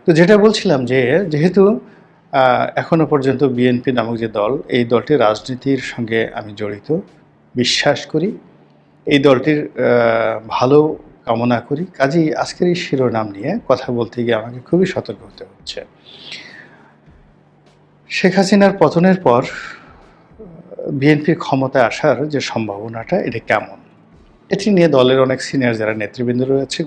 তো যেটা বলছিলাম যে যেহেতু এখনো পর্যন্ত বিএনপি নামক যে দল, এই দলটি রাজনীতির সঙ্গে আমি জড়িত, বিশ্বাস করি। এই দলটির ভালো কামনা করি। কাজেই আজকের এই শিরোনাম নিয়ে কথা বলতে গিয়ে আমাকে খুবই সতর্ক হতে হচ্ছে। শেখ হাসিনার পতনের পর বিএনপির ক্ষমতায় আসার যে সম্ভাবনাটা এটা কেমন? এটি নিয়ে দলের অনেক সিনিয়র যারা নেতৃবৃন্দ রয়েছে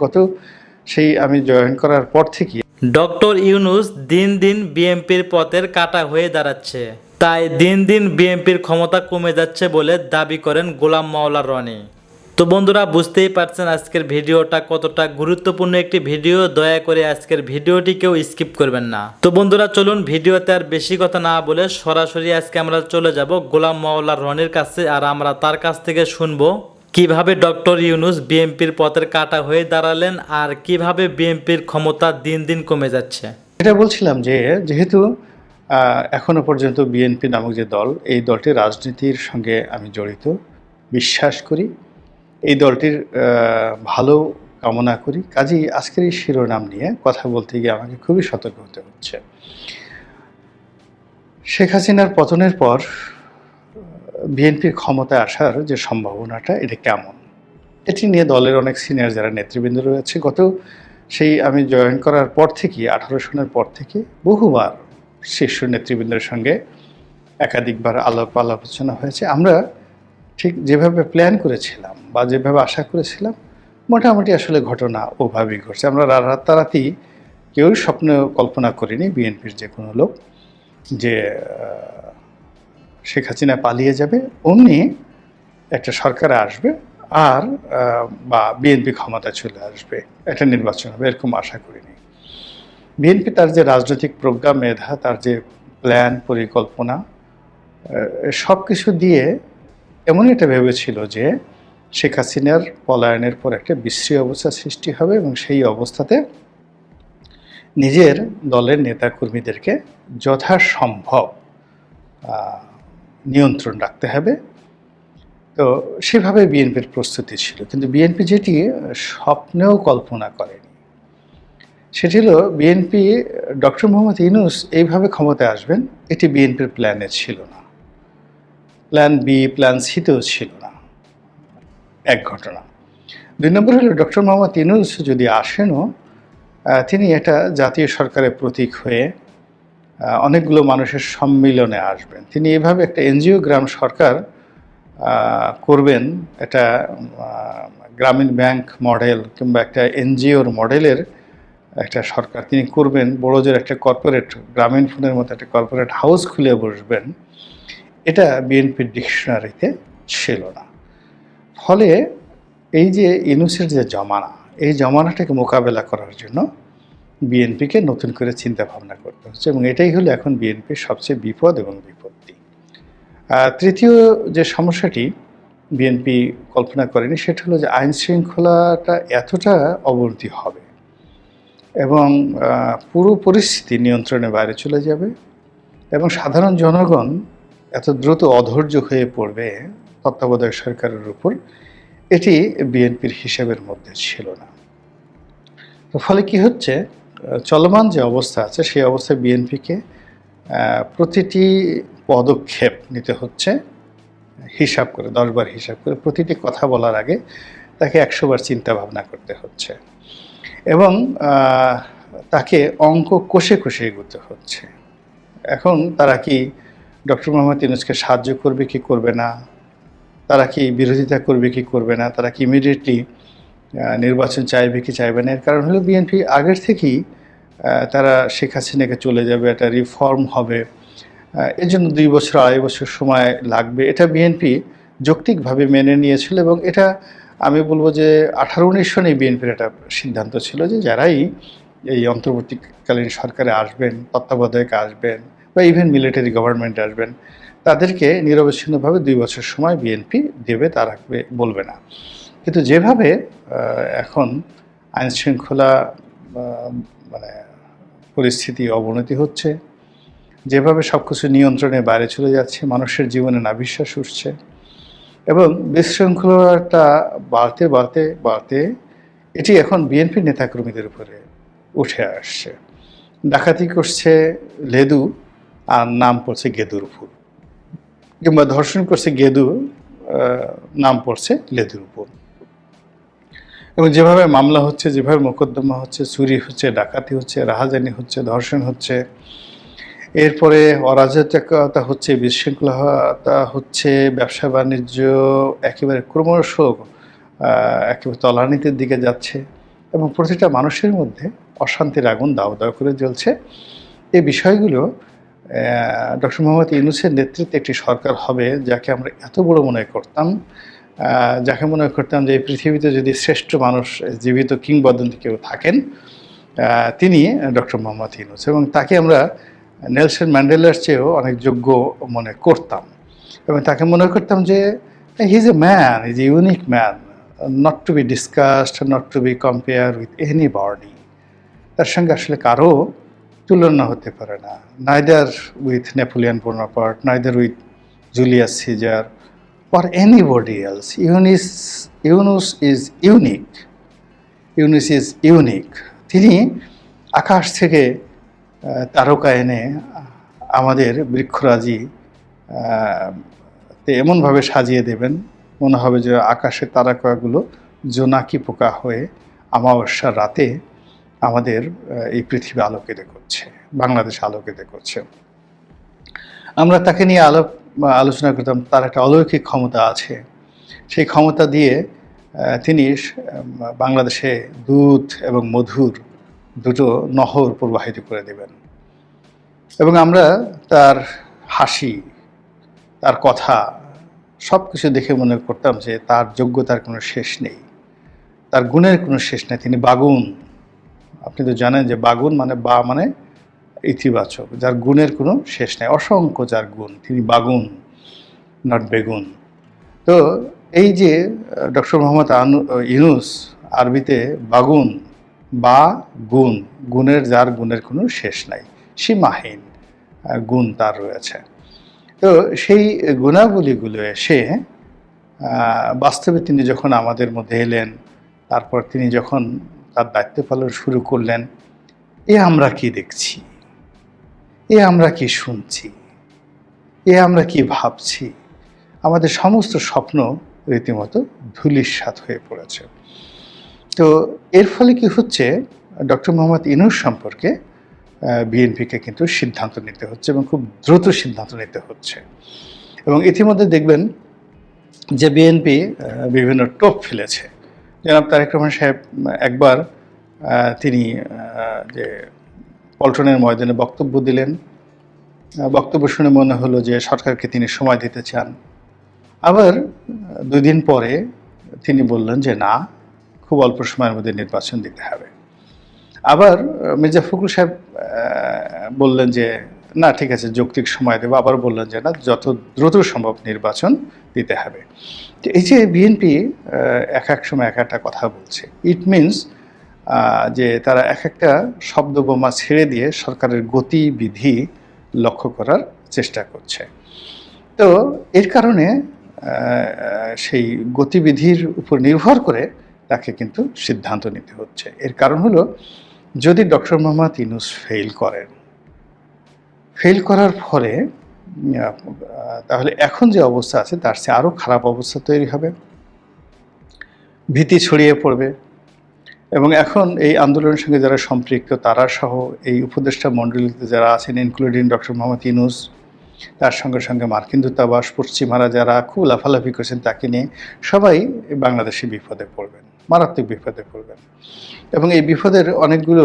সেই আমি জয়েন করার পর থেকেই ডক্টর ইউনূস দিন দিন বিএনপির পথের কাঁটা হয়ে দাঁড়াচ্ছে। তাই দিন দিন বিএনপির ক্ষমতা কমে যাচ্ছে বলে দাবি করেন গোলাম মাওলা রনি। তো বন্ধুরা, বুঝতেই পারছেন আজকের ভিডিওটা কতটা গুরুত্বপূর্ণ একটি ভিডিও। দয়া করে আজকের ভিডিওটি কেউ স্কিপ করবেন না। তো বন্ধুরা, চলুন ভিডিওতে আর বেশি কথা না বলে সরাসরি আজকে আমরা চলে যাব গোলাম মাওলা রনির কাছে, আর আমরা তার কাছ থেকে শুনবো কিভাবে ডক্টর ইউনূস বিএনপির পথের কাঁটা হয়ে দাঁড়ালেন আর কিভাবে বিএনপির ক্ষমতা দিন দিন কমে যাচ্ছে। এটা বলছিলাম যে যেহেতু এখনো পর্যন্ত বিএনপি নামক যে দল, এই দলটি রাজনীতির সঙ্গে আমি জড়িত, বিশ্বাস করি। এই দলটির ভালো কামনা করি। কাজেই আজকের এই শিরোনাম নিয়ে কথা বলতে গিয়ে আমাকে খুবই সতর্ক হতে হচ্ছে। শেখ হাসিনার পতনের পর বিএনপির ক্ষমতায় আসার যে সম্ভাবনাটা এটা কেমন? এটি নিয়ে দলের অনেক সিনিয়র যারা নেতৃবৃন্দ রয়েছে সেই আমি জয়েন করার পর থেকেই 18 সনের পর থেকে বহুবার শীর্ষ নেতৃবৃন্দের সঙ্গে একাধিকবার আলোচনা হয়েছে। আমরা ঠিক যেভাবে প্ল্যান করেছিলাম বা যেভাবে আশা করেছিলাম মোটামুটি আসলে ঘটনা ওভাবেই ঘটছে। আমরা রাতারাতি কেউই স্বপ্নেও কল্পনা করিনি বিএনপির যে কোনো লোক যে শেখ হাসিনা পালিয়ে যাবে, অমনি একটা সরকার আসবে আর বা বিএনপি ক্ষমতায় চলে আসবে, একটা নির্বাচন হবে, এরকম আশা করিনি। বিএনপি তার যে রাজনৈতিক প্রজ্ঞা, মেধা, তার যে প্ল্যান, পরিকল্পনা, সব কিছু দিয়ে এমনই এটা ভেবেছিল যে শেখ হাসিনার পলায়নের পর একটা বিশ্রী অবস্থা সৃষ্টি হবে এবং সেই অবস্থাতে নিজের দলের নেতাকর্মীদেরকে যথাসম্ভব নিয়ন্ত্রণ রাখতে হবে। তো সেভাবে বিএনপির প্রস্তুতি ছিল। কিন্তু বিএনপি যেটি স্বপ্নেও কল্পনা করেনি সেটি হলো বিএনপি ডক্টর মোহাম্মদ ইউনূস এইভাবে ক্ষমতায় আসবেন, এটি বিএনপির প্ল্যানে ছিল না। প্ল্যান বি, প্ল্যান সিতেও ছিল না। এক ঘটনা। ২ নম্বর হলো ডক্টর মোহাম্মদ ইউনূস যদি আসেনও তিনি একটা জাতীয় সরকারের প্রতীক হয়ে অনেকগুলো মানুষের সম্মিলনে আসবেন। তিনি এভাবে একটা এনজিও গ্রাম সরকার করবেন, একটা গ্রামীণ ব্যাংক মডেল কিংবা একটা এনজিওর মডেলের একটা সরকার তিনি করবেন। বড়জোর একটা কর্পোরেট, গ্রামীণ ফোনের মতো একটা কর্পোরেট হাউস খুলে বসবেন, এটা বিএনপির ডিকশনারিতে ছিল না। ফলে এই যে ইউনূসের যে জমানা, এই জমানাটাকে মোকাবেলা করার জন্য বিএনপিকে নতুন করে চিন্তা ভাবনা করতে হচ্ছে এবং এটাই হলো এখন বিএনপির সবচেয়ে বিপদ এবং বিপত্তি। তৃতীয় যে সমস্যাটি বিএনপি কল্পনা করেনি সেটা হলো যে আইন শৃঙ্খলাটা এতটা অবনতি হবে এবং পুরো পরিস্থিতি নিয়ন্ত্রণের বাইরে চলে যাবে এবং সাধারণ জনগণ এত দ্রুত অধৈর্য হয়ে পড়বে তত্ত্বাবধায়ক সরকারের উপর, এটি বিএনপির হিসেবের মধ্যে ছিল না। তো ফলে কি হচ্ছে, চলমান যে অবস্থা আছে সেই অবস্থায় বিএনপিকে প্রতিটি পদক্ষেপ নিতে হচ্ছে হিসাব করে, 10 বার হিসাব করে। প্রতিটি কথা বলার আগে তাকে 100 বার চিন্তা ভাবনা করতে হচ্ছে এবং তাকে অঙ্ক কষে কষে এগোতে হচ্ছে। এখন তারা কি ডক্টর মোহাম্মদ ইউনূসকে সাহায্য করবে কি করবে না, তারা কি বিরোধিতা করবে কি করবে না, তারা কি ইমিডিয়েটলি নির্বাচন চাইবে কি চাইবে না। এর কারণ হলো বিএনপি আগের থেকেই তারা শেখ হাসিনাকে চলে যাবে, একটা রিফর্ম হবে, এর জন্য 2 বছর 2.5 বছর সময় লাগবে, এটা বিএনপি যৌক্তিকভাবে মেনে নিয়েছিল এবং এটা আমি বলবো যে 18-19 সনেই বিএনপির একটা সিদ্ধান্ত ছিল যে যারাই এই অন্তর্বর্তীকালীন সরকারে আসবেন, তত্ত্বাবধায়কে আসবেন বা ইভেন মিলিটারি গভর্নমেন্টে আসবেন, তাদেরকে নিরবচ্ছিন্নভাবে 2 বছর সময় বিএনপি দেবে, তা রাখবে, বলবে না। কিন্তু যেভাবে এখন আইনশৃঙ্খলা মানে পরিস্থিতি অবনতি হচ্ছে, যেভাবে সব কিছু নিয়ন্ত্রণের বাইরে চলে যাচ্ছে, মানুষের জীবনে নাভিশ্বাস উঠছে এবং বিশৃঙ্খলাটা বাড়তে বাড়তে বাড়তে এটি এখন বিএনপির নেতাকর্মীদের উপরে উঠে আসছে। ডাকাতি করছে লেদু আর নাম পড়ছে গেদুর ফুল, কিংবা ধর্ষণ করছে গেদু, নাম পড়ছে লেদুর ফুল। এবং যেভাবে মামলা হচ্ছে, যেভাবে মোকদ্দমা হচ্ছে, চুরি হচ্ছে, ডাকাতি হচ্ছে, রাহাজানি হচ্ছে, ধর্ষণ হচ্ছে, এরপরে অরাজকতা হচ্ছে, বিশৃঙ্খলতা হচ্ছে, ব্যবসা বাণিজ্য একেবারে ক্রমশ একেবারে তলানিতের দিকে যাচ্ছে, এবং প্রতিটা মানুষের মধ্যে অশান্তির আগুন দাউ দাউ করে জ্বলছে। এই বিষয়গুলো ডক্টর মোহাম্মদ ইউনূসের নেতৃত্বে একটি সরকার হবে, যাকে আমরা এত বড় মনে করতাম, যাকে মনে করতাম যে এই পৃথিবীতে যদি শ্রেষ্ঠ মানুষ, জীবিত কিংবদন্তি কেউ থাকেন, তিনি ডক্টর মোহাম্মদ ইউনূস, এবং তাকে আমরা নেলসন ম্যান্ডেলার চেয়েও অনেক যোগ্য মনে করতাম, এবং তাকে মনে করতাম যে he is a man, is a unique man, not to be discussed, not to be compare with anybody. তার সঙ্গে আসলে কারো তুলনা হতে পারে না, neither with Napoleon Bonaparte, neither with Julius Caesar or anybody else. Yunus is unique. Yunus is unique. তিনি আকাশ থেকে তারকা এনে আমাদের বৃক্ষরাজি তে এমনভাবে সাজিয়ে দেবেন, মনে হবে যে আকাশের তারকাগুলো জোনাকি পোকা হয়ে অমাবস্যার রাতে আমাদের এই পৃথিবী আলোকিত করছে, বাংলাদেশ আলোকিত করছে। আমরা তাকে নিয়ে আলোচনা করতাম, তার একটা অলৌকিক ক্ষমতা আছে, সেই ক্ষমতা দিয়ে তিনি বাংলাদেশে দুধ এবং মধুর দুটো নহর প্রবাহিত করে দেবেন। এবং আমরা তার হাসি, তার কথা, সব কিছু দেখে মনে করতাম যে তার যোগ্যতার কোনো শেষ নেই, তার গুণের কোনো শেষ নেই। তিনি বাগুন, আপনি তো জানেন যে বাগুন মানে বা মানে ইতিবাচক, যার গুণের কোনো শেষ নেই, অসংখ্য যার গুণ, তিনি বাগুন, নট বেগুন। তো এই যে ডক্টর মোহাম্মদ ইউনূস, আরবিতে বাগুন বা গুণ, গুণের, যার গুণের কোনো শেষ নাই, সীমাহীন গুণ তার রয়েছে। তো সেই গুণাবলীগুলো এসে বাস্তবে তিনি যখন আমাদের মধ্যে এলেন, তারপর তিনি যখন তার দায়িত্ব পালন শুরু করলেন, এ আমরা কি দেখছি, এ আমরা কি শুনছি, এ আমরা কি ভাবছি, আমাদের সমস্ত স্বপ্ন রীতিমতো ধূলিসাৎ হয়ে পড়েছে। তো এর ফলে কি হচ্ছে, ডক্টর মোহাম্মদ ইউনূস সম্পর্কে বিএনপিকে কিন্তু সিদ্ধান্ত নিতে হচ্ছে, এবং খুব দ্রুত সিদ্ধান্ত নিতে হচ্ছে। এবং ইতিমধ্যে দেখবেন যে বিএনপি বিভিন্ন টোপ ফেলেছে। জনাব তারেক রহমান সাহেব একবার তিনি যে পল্টনের ময়দানে বক্তব্য দিলেন, বক্তব্য শুনে মনে হলো যে সরকারকে তিনি সময় দিতে চান। আবার 2 দিন পরে তিনি বললেন যে না, খুব অল্প সময়ের মধ্যে নির্বাচন দিতে হবে। আবার মির্জা ফখরুল সাহেব বললেন যে না, ঠিক আছে, যৌক্তিক সময় দেবো। আবার বললেন যে না, যত দ্রুত সম্ভব নির্বাচন দিতে হবে। তো এই যে বিএনপি এক এক সময় এক একটা কথা বলছে, ইট মিনস যে তারা এক একটা শব্দ বোমা ছেড়ে দিয়ে সরকারের গতিবিধি লক্ষ্য করার চেষ্টা করছে। তো এর কারণে সেই গতিবিধির উপর নির্ভর করে তাকে কিন্তু সিদ্ধান্ত নিতে হচ্ছে। এর কারণ হলো, যদি ডক্টর মোহাম্মদ ইউনূস ফেল করার ফলে তাহলে এখন যে অবস্থা আছে তার চেয়ে আরও খারাপ অবস্থা তৈরি হবে, ভীতি ছড়িয়ে পড়বে। এবং এখন এই আন্দোলনের সঙ্গে যারা সম্পৃক্ত, তারা সহ এই উপদেষ্টা মণ্ডলীতে যারা আছেন, ইনক্লুডিং ডক্টর মোহাম্মদ ইউনূস, তার সঙ্গে সঙ্গে মার্কিন দূতাবাস, পশ্চিমারা যারা খুব লাফালাফি করছেন তাকে নিয়ে, সবাই বাংলাদেশে বিপদে পড়বেন, মারাত্মক বিপদে পড়বেন। এবং এই বিপদের অনেকগুলো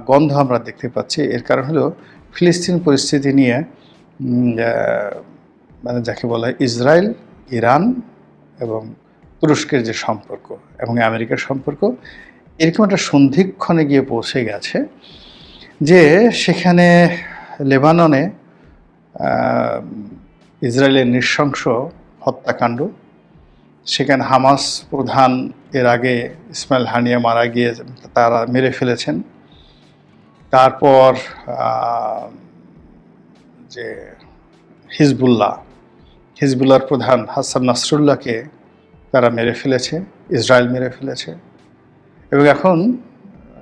গন্ধ আমরা দেখতে পাচ্ছি। এর কারণ হলো ফিলিস্তিন পরিস্থিতি নিয়ে, মানে যাকে বলা হয় ইসরায়েল, ইরান এবং তুরস্কের যে সম্পর্ক এবং আমেরিকার সম্পর্ক, এরকম একটা সন্ধিক্ষণে গিয়ে পৌঁছে গেছে যে সেখানে লেবাননে ইসরায়েলের নৃশংস হত্যাকাণ্ড, সেখানে হামাস প্রধান এর আগে ইসমাইল হানিয়া মারা গিয়ে তারা মেরে ফেলেছেন। তারপর যে হিজবুল্লাহর প্রধান হাসান নাসরুল্লাহকে তারা মেরে ফেলেছে, ইসরায়েল মেরে ফেলেছে। এবং এখন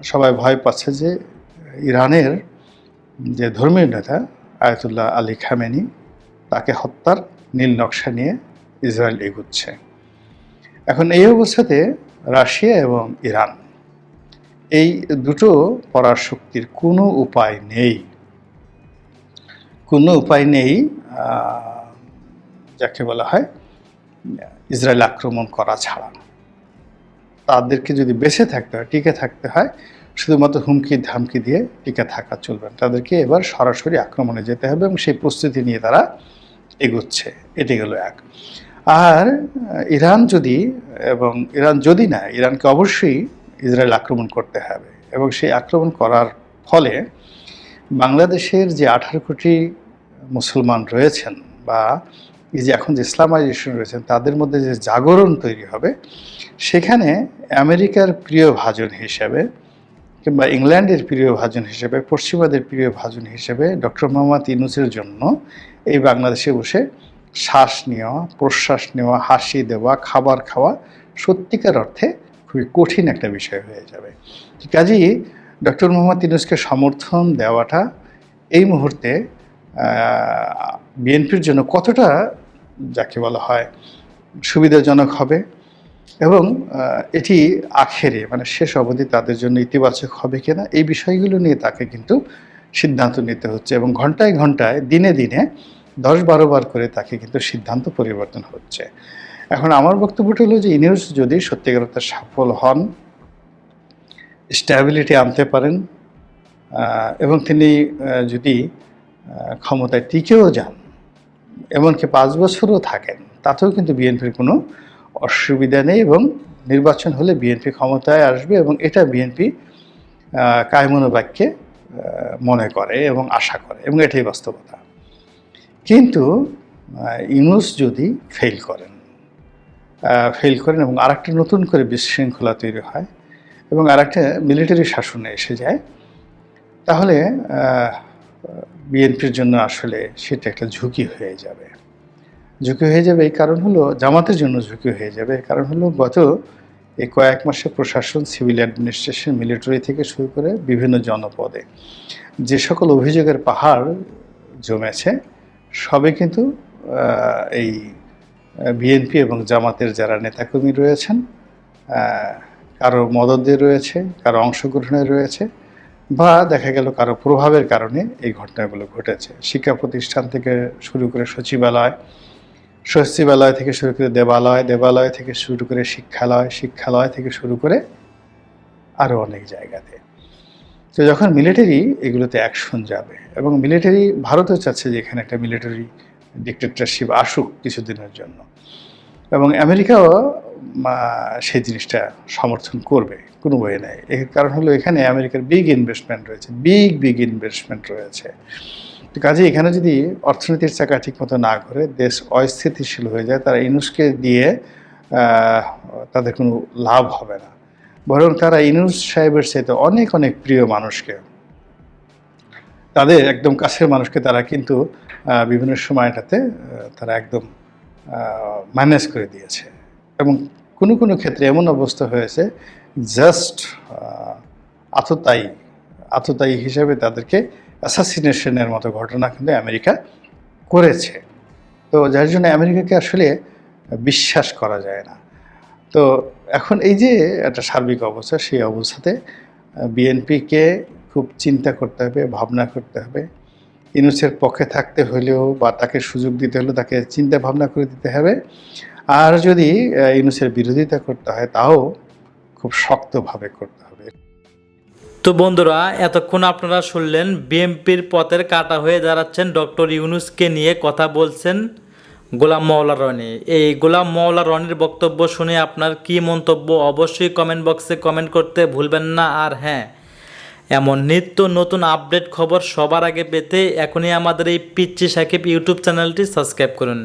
সবাই ভয় পাচ্ছে যে ইরানের যে ধর্মীয় নেতা আয়াতুল্লাহ আলী খামেনি, তাকে হত্যার নীল নকশা নিয়ে ইসরায়েল এগুচ্ছে। এখন এই অবস্থাতে রাশিয়া এবং ইরান এই দুটো পরাশক্তির কোনো উপায় নেই, যাকে বলা হয় ইসরায়েল আক্রমণ করা ছাড়া। তাদেরকে যদি বেঁচে থাকতে হয়, টিকে থাকতে হয়, শুধুমাত্র হুমকি ধামকি দিয়ে টিকে থাকা চলবে না, তাদেরকে এবার সরাসরি আক্রমণে যেতে হবে এবং সেই প্রস্তুতি নিয়ে তারা এগোচ্ছে। এটি গেল এক। আর ইরান যদি না, ইরানকে অবশ্যই ইসরায়েল আক্রমণ করতে হবে এবং সেই আক্রমণ করার ফলে বাংলাদেশের যে 18 কোটি মুসলমান রয়েছেন বা এই যে এখন যে ইসলামাইজেশন রয়েছেন, তাদের মধ্যে যে জাগরণ তৈরি হবে, সেখানে আমেরিকার প্রিয় ভাজন হিসেবে কিংবা ইংল্যান্ডের প্রিয় ভাজন হিসেবে, পশ্চিমাদের প্রিয় ভাজন হিসেবে ডক্টর মোহাম্মদ ইউনূসের জন্য এই বাংলাদেশে বসে শ্বাস নেওয়া, প্রশ্বাস নেওয়া, হাসি দেওয়া, খাবার খাওয়া সত্যিকার অর্থে খুবই কঠিন একটা বিষয় হয়ে যাবে। কাজেই ডক্টর মোহাম্মদ ইউনূসকে সমর্থন দেওয়াটা এই মুহূর্তে বিএনপির জন্য কতটা, যাকে বলা হয়, সুবিধাজনক হবে এবং এটি আখেরে মানে শেষ অবধি তাদের জন্য ইতিবাচক হবে কিনা, এই বিষয়গুলো নিয়ে তাকে কিন্তু সিদ্ধান্ত নিতে হচ্ছে এবং ঘন্টায় ঘন্টায়, দিনে দিনে 10-12 বার করে তাকে কিন্তু সিদ্ধান্ত পরিবর্তন হচ্ছে। এখন আমার বক্তব্যটা হলো যে ইউনূস যদি সত্যিকার অর্থে সফল হন, স্ট্যাবিলিটি আনতে পারেন এবং তিনি যদি ক্ষমতায় টিকেও যান, এমনকি 5 বছরও থাকেন, তাতেও কিন্তু বিএনপির কোনো অসুবিধা নেই এবং নির্বাচন হলে বিএনপি ক্ষমতায় আসবে এবং এটা বিএনপি কায়মনোবাক্যে মনে করে এবং আশা করে এবং এটাই বাস্তবতা। কিন্তু ইউনূস যদি ফেল করেন এবং আরেকটা নতুন করে বিশৃঙ্খলা তৈরি হয় এবং আরেকটা মিলিটারি শাসনে এসে যায়, তাহলে বিএনপির জন্য আসলে সেটা একটা ঝুঁকি হয়ে যাবে। এই কারণ হলো, জামাতের জন্য ঝুঁকি হয়ে যাবে। কারণ হলো গত এই কয়েক মাসে প্রশাসন, সিভিল অ্যাডমিনিস্ট্রেশন, মিলিটারি থেকে শুরু করে বিভিন্ন জনপদে যে সকল অভিযোগের পাহাড় জমেছে, সবে কিন্তু এই বিএনপি এবং জামাতের যারা নেতাকর্মী রয়েছেন, কারো মদদে রয়েছে, কারো অংশগ্রহণে রয়েছে, বা দেখা গেল কারো প্রভাবের কারণে এই ঘটনাগুলো ঘটেছে। শিক্ষা প্রতিষ্ঠান থেকে শুরু করে সচিবালয় থেকে শুরু করে দেবালয় থেকে শুরু করে শিক্ষালয় থেকে শুরু করে আরও অনেক জায়গাতে। তো যখন মিলিটারি এগুলোতে অ্যাকশন যাবে এবং মিলিটারি, ভারতও চাচ্ছে যে এখানে একটা মিলিটারি ডিক্টেটরশিপ আসুক কিছুদিনের জন্য, এবং আমেরিকাও সেই জিনিসটা সমর্থন করবে, কোনো বই নেই। এর কারণ হলো এখানে আমেরিকার বিগ ইনভেস্টমেন্ট রয়েছে। তো কাজে এখানে যদি অর্থনীতির চাকা ঠিক মতো না ঘুরে, দেশ অস্থিতিশীল হয়ে যায়, তারা ইউনূসকে দিয়ে তাদের কোনো লাভ হবে না। বরং তারা ইউনূস সাহেবের চাইতে অনেক অনেক প্রিয় মানুষকে, তাদের একদম কাছের মানুষকে তারা কিন্তু বিভিন্ন সময়টাতে তারা একদম ম্যানেজ করে দিয়েছে এবং কোনো কোনো ক্ষেত্রে এমন অবস্থা হয়েছে জাস্ট আততায়ী হিসেবে তাদেরকে অ্যাসাসিনেশনের মতো ঘটনা কিন্তু আমেরিকা করেছে। তো যার জন্য আমেরিকাকে আসলে বিশ্বাস করা যায় না। তো এখন এই যে একটা সার্বিক অবস্থা, সেই অবস্থাতে বিএনপিকে খুব চিন্তা করতে হবে, ভাবনা করতে হবে। ইউনূসের পক্ষে থাকতে হলেও বা তাকে সুযোগ দিতে হলেও তাকে চিন্তা ভাবনা করে দিতে হবে। আর যদি ইউনূসের বিরোধিতা করতে হয়, তাও খুব শক্তভাবে করতে হবে। তো বন্ধুরা, এতক্ষণ আপনারা শুনলেন বিএনপির পথের কাঁটা হয়ে দাঁড়াচ্ছেন ডক্টর ইউনূসকে নিয়ে কথা বলছেন গোলাম মাওলা রনি। এই গোলাম মাওলা রনির বক্তব্য শুনে আপনার কি মন্তব্য অবশ্যই কমেন্ট বক্সে কমেন্ট করতে ভুলবেন না। আর হ্যাঁ, এমন নিত্য নতুন আপডেট খবর সবার আগে পেতে এখনই আমাদের এই পিচ্চি সাকিব ইউটিউব চ্যানেলটি সাবস্ক্রাইব করুন।